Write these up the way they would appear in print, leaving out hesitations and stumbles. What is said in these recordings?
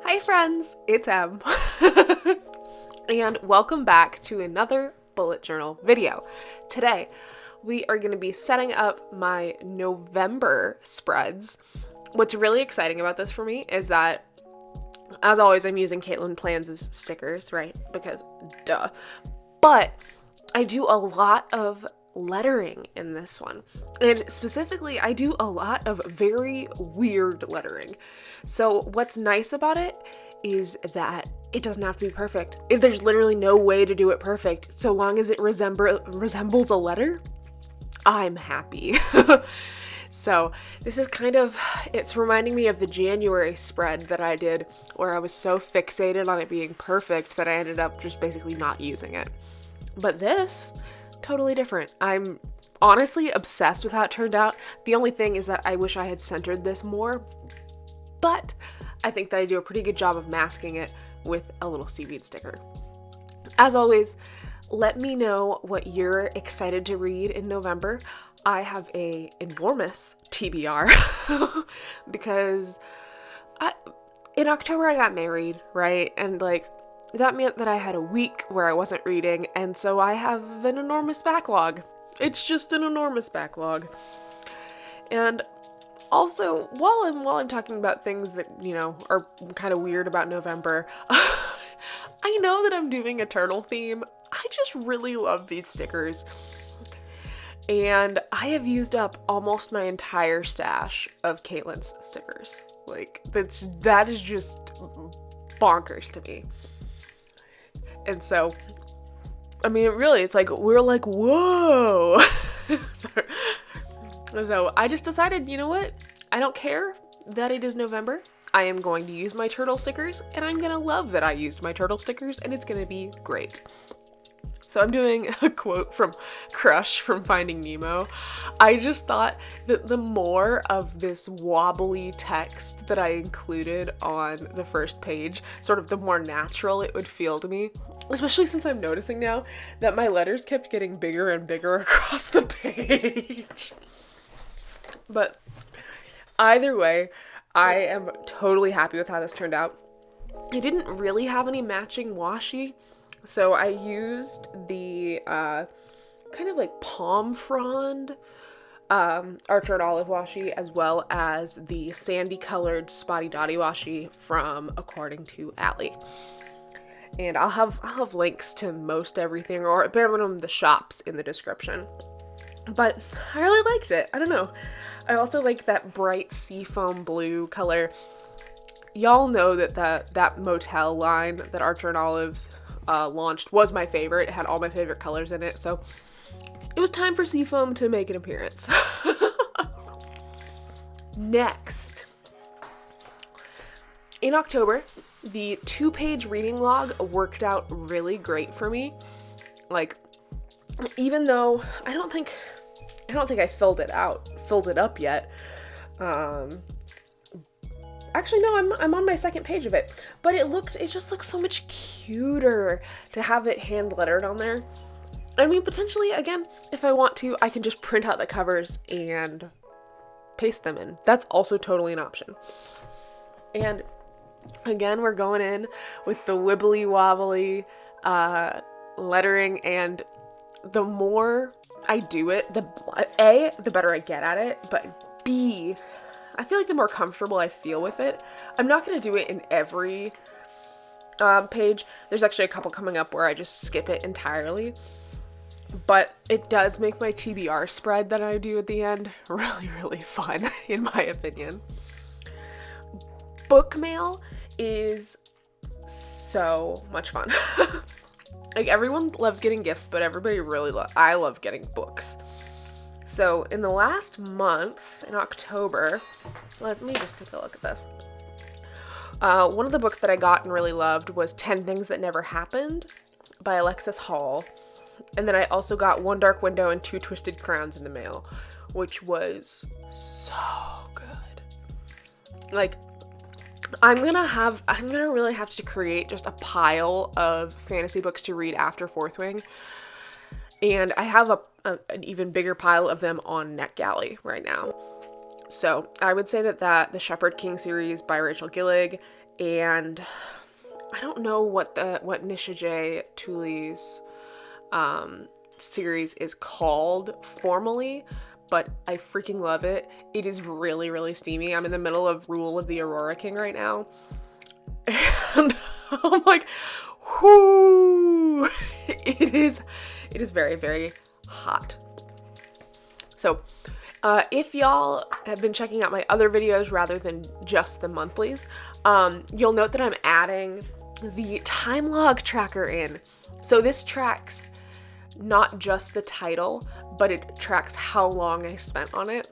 Hi friends, it's Em, and welcome back to another bullet journal video. Today, we are going to be setting up my November spreads. What's really exciting about this for me is that, as always, I'm using Caitlin Plans' stickers, right? Because, duh. But I do a lot of lettering in this one. And specifically, I do a lot of very weird lettering. So what's nice about it is that it doesn't have to be perfect. There's literally no way to do it perfect. So long as it resembles a letter, I'm happy. So this is it's reminding me of the January spread that I did where I was so fixated on it being perfect that I ended up just basically not using it. But this, totally different. I'm honestly obsessed with how it turned out. The only thing is that I wish I had centered this more, but I think that I do a pretty good job of masking it with a little seaweed sticker. As always, let me know what you're excited to read in November. I have a enormous TBR because in October I got married, right? And that meant that I had a week where I wasn't reading, and so I have an enormous backlog. It's just an enormous backlog. And also, while I'm talking about things that, are kind of weird about November, I know that I'm doing a turtle theme. I just really love these stickers. And I have used up almost my entire stash of Caitlin's stickers. That is just bonkers to me. And so, it's like, we're like, whoa. So I just decided, you know what? I don't care that it is November. I am going to use my turtle stickers, and I'm going to love that I used my turtle stickers, and it's going to be great. So I'm doing a quote from Crush from Finding Nemo. I just thought that the more of this wobbly text that I included on the first page, sort of the more natural it would feel to me, especially since I'm noticing now that my letters kept getting bigger and bigger across the page. But either way, I am totally happy with how this turned out. I didn't really have any matching washi, so I used the palm frond Archer Olive washi, as well as the sandy colored Spotty Dotty washi from According to Allie. And I'll have links to most everything, or at bare minimum the shops, in the description. But I really liked it. I don't know. I also like that bright seafoam blue color. Y'all know that motel line that Archer and Olives launched was my favorite. It had all my favorite colors in it, so it was time for seafoam to make an appearance. Next, in October, the 2-page reading log worked out really great for me. Even though I don't think I filled it up yet. Actually, no, I'm on my second page of it, but it just looks so much cuter to have it hand lettered on there. Potentially, again, if I want to, I can just print out the covers and paste them in. That's also totally an option. And again, we're going in with the wibbly wobbly lettering, and the more I do it, the better I get at it, but B, I feel like the more comfortable I feel with it. I'm not going to do it in every page. There's actually a couple coming up where I just skip it entirely, but it does make my TBR spread that I do at the end really, really fun, in my opinion. Book mail is so much fun. Everyone loves getting gifts, but everybody I love getting books. So in the last month, in October, let me just take a look at this. One of the books that I got and really loved was 10 Things That Never Happened by Alexis Hall. And then I also got One Dark Window and Two Twisted Crowns in the mail, which was so good. I'm gonna really have to create just a pile of fantasy books to read after Fourth Wing. And I have an even bigger pile of them on NetGalley right now. So I would say that the Shepherd King series by Rachel Gillig and I don't know what Nisha J. Tooley's series is called formally, but I freaking love it. It is really, really steamy. I'm in the middle of Rule of the Aurora King right now, and I'm like, whoo! It is very, very hot. So, if y'all have been checking out my other videos rather than just the monthlies, you'll note that I'm adding the time log tracker in. So this tracks not just the title, but it tracks how long I spent on it.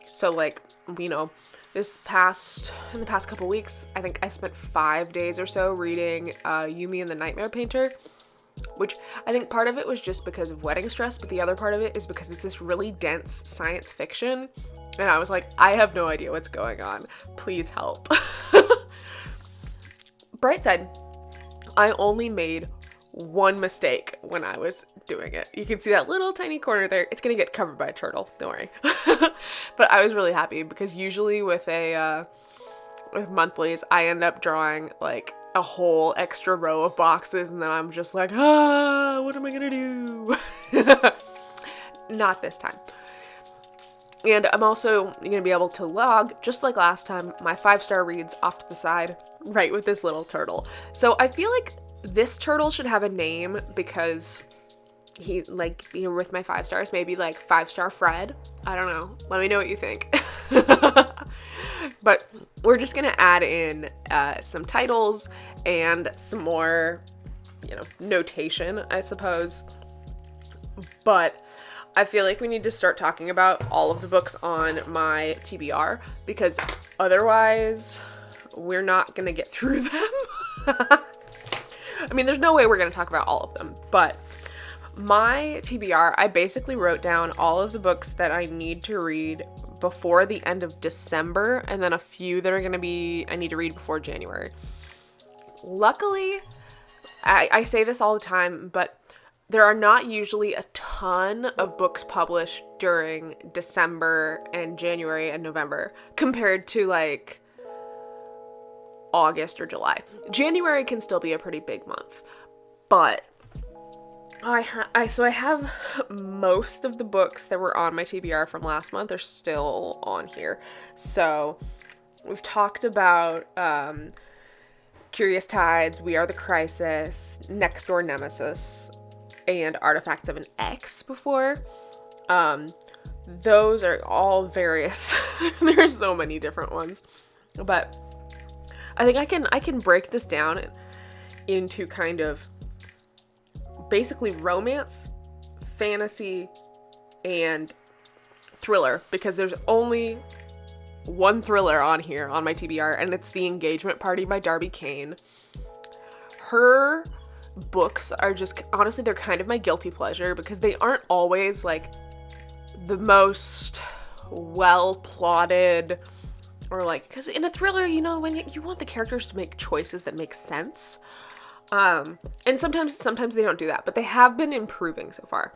So like, you know, in the past couple weeks, I think I spent 5 days or so reading Yumi and the Nightmare Painter, which I think part of it was just because of wedding stress, but the other part of it is because it's this really dense science fiction, and I was like, I have no idea what's going on. Please help. Bright side, I only made one mistake when I was doing it. You can see that little tiny corner there. It's gonna get covered by a turtle, don't worry. But I was really happy because usually with with monthlies, I end up drawing like a whole extra row of boxes, and then I'm just like, what am I gonna do? Not this time. And I'm also gonna be able to log, just like last time, my 5-star reads off to the side, right with this little turtle. So I feel like this turtle should have a name because he, like, with my 5 stars, maybe like 5-star Fred. I don't know. Let me know what you think. But we're just gonna add in some titles and some more, notation, I suppose. But I feel like we need to start talking about all of the books on my TBR, because otherwise we're not gonna get through them. I mean, there's no way we're gonna talk about all of them, but my TBR, I basically wrote down all of the books that I need to read before the end of December, and then a few that are going to be I need to read before January. Luckily, I say this all the time, but there are not usually a ton of books published during December and January and November compared to like August or July. January can still be a pretty big month, but I have most of the books that were on my TBR from last month are still on here. So we've talked about Curious Tides, We Are the Crisis, Next Door Nemesis, and Artifacts of an X before. Those are all various. There's so many different ones, but I think I can break this down into kind of basically romance, fantasy, and thriller, because there's only one thriller on here on my TBR, and it's The Engagement Party by Darby Kane. Her books are just, honestly, they're kind of my guilty pleasure because they aren't always like the most well plotted, or like, because in a thriller, when you want the characters to make choices that make sense. And sometimes they don't do that, but they have been improving so far.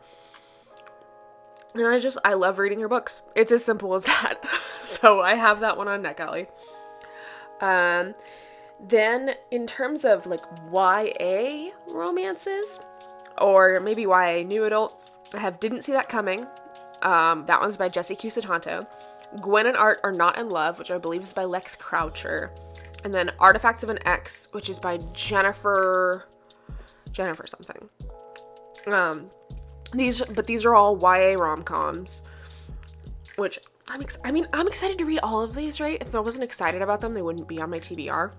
And I love reading her books. It's as simple as that. So I have that one on NetGalley. Then in terms of like YA romances, or maybe YA new adult, I have Didn't See That Coming. That one's by Jessie Q. Sutanto. Gwen and Art Are Not in Love, which I believe is by Lex Croucher. And then Artifacts of an X, which is by Jennifer something. These are all YA rom-coms, which I'm excited to read all of these, right? If I wasn't excited about them, they wouldn't be on my TBR.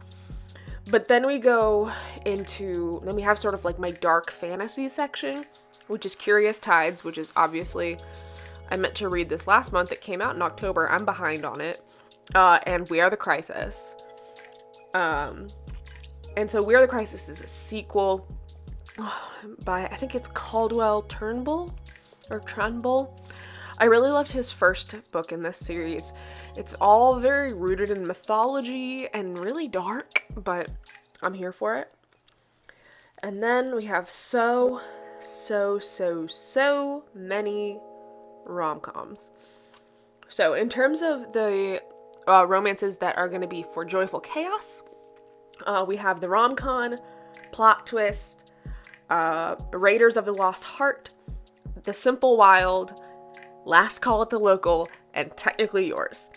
But then we we have sort of like my dark fantasy section, which is Curious Tides, which is obviously, I meant to read this last month. It came out in October. I'm behind on it. And We Are the Crisis. And so We Are the Crisis is a sequel by, I think it's Caldwell Turnbull. I really loved his first book in this series. It's all very rooted in mythology and really dark, but I'm here for it. And then we have so many rom-coms. So in terms of the romances that are going to be for Joyful Chaos, We have the rom-com, Plot Twist, Raiders of the Lost Heart, The Simple Wild, Last Call at the Local, and Technically Yours.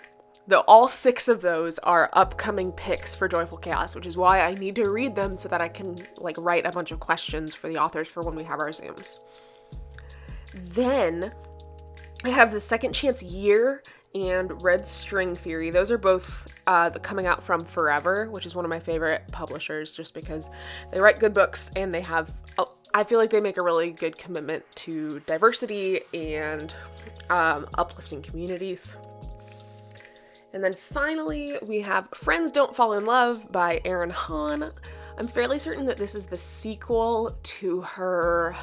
Though all 6 of those are upcoming picks for Joyful Chaos, which is why I need to read them so that I can write a bunch of questions for the authors for when we have our Zooms. Then I have The Second Chance Year and Red String Theory. Those are both coming out from Forever, which is one of my favorite publishers just because they write good books and they have, I feel like they make a really good commitment to diversity and uplifting communities. And then finally, we have Friends Don't Fall in Love by Erin Hahn. I'm fairly certain that this is the sequel to her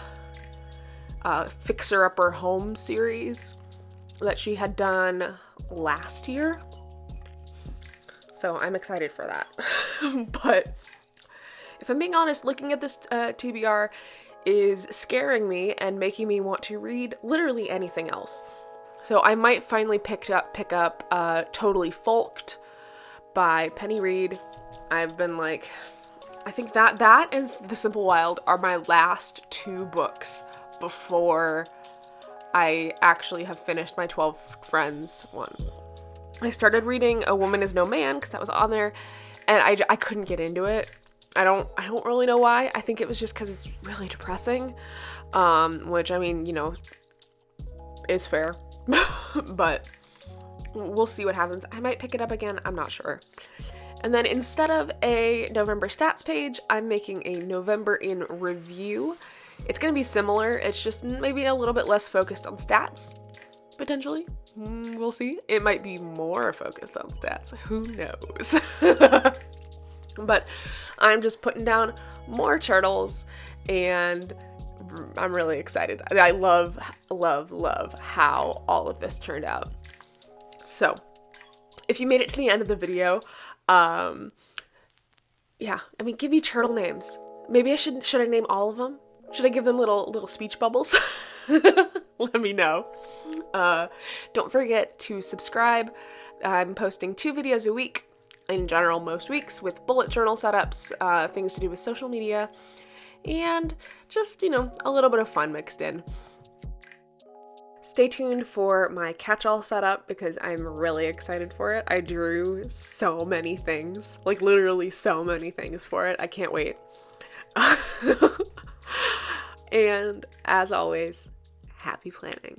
Fixer Upper Home series that she had done last year. So I'm excited for that. But if I'm being honest, looking at this TBR is scaring me and making me want to read literally anything else. So I might finally pick up Totally Folked by Penny Reed. I've been I think that is The Simple Wild are my last 2 books before I actually have finished my 12 Friends one. I started reading A Woman Is No Man because that was on there, and I couldn't get into it. I don't really know why. I think it was just because it's really depressing, which I mean, is fair. But we'll see what happens. I might pick it up again. I'm not sure. And then instead of a November stats page, I'm making a November in review. It's going to be similar. It's just maybe a little bit less focused on stats, potentially. We'll see. It might be more focused on stats. Who knows? But I'm just putting down more turtles, and I'm really excited. I love how all of this turned out. So, if you made it to the end of the video, give me turtle names. Maybe should I name all of them? Should I give them little speech bubbles? Let me know. Don't forget to subscribe. I'm posting 2 videos a week in general most weeks with bullet journal setups, things to do with social media, and just, a little bit of fun mixed in. Stay tuned for my catch-all setup because I'm really excited for it. I drew so many things, literally so many things for it. I can't wait. And as always, happy planning.